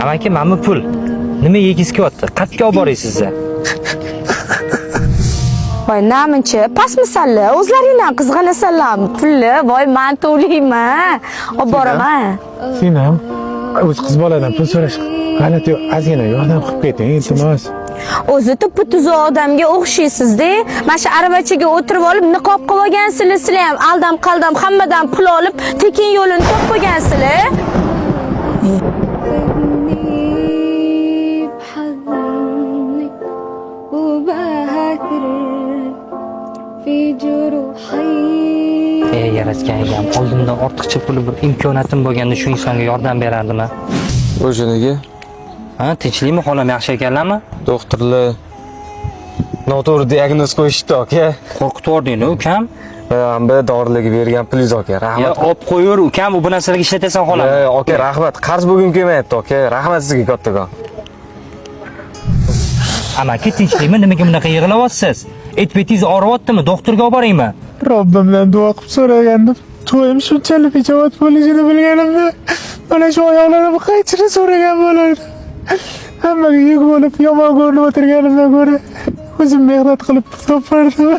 Amaki, mana bu pul. Nima yegiz kelyapti? Qayerga olib boraysiz siz? Voy, namuncha, pasmisanlar, o'zlaringlar qizg'anasanlarmi? Pulli, voy, men to'layman. Olib boraman. Senam o'z qiz boladan pul so'rash g'alati, ozgina yordam qilib keting, iltimos. O'zi tuppa-tuzoq odamga o'xshaysiz-da. Mana shu aravachaga o'tirib olib, niqob qilib olgansizlar, sizlar ham aldam-qaldam hammadan pul olib, tekin yo'lini topib olgansizlar. Yaratgan egam, oldimda ortiqcha puli bir imkoniyatim bo'lganda shu insonga yordam berardim. O'shiniga Ha, tinchlikmi, xolam yaxshi ekanlarmi? doktorlar noto'g'ri diagnoz qo'yishdi aka. Qo'rqitib yording-ku, ukam. Hamda dorilarga bergan pulingiz aka. Ya, Rahmat. olib qo'yaver, ukam, bu narsalarga ishlatasan xolam. Aka, rahmat. Qarz bo'lgim kelmayapti aka. Rahmat sizga kattakon. Amaki, tinchlikmi? Nimaga bunaqa yig'layapsiz? Et-betingiz og'riyaptimi? Doktorga olib boraymi? Robbimdan duo qilib so'ragandim. To'yim shunchalik ijobat bo'lishini bilganimda, mana shu oyoqlarimni qaychini so'ragan bo'lardi. Hammaga yuk bo'lib, yomon ko'rinib o'tirganimdan ko'ra, o'zim mehnat qilib topardim.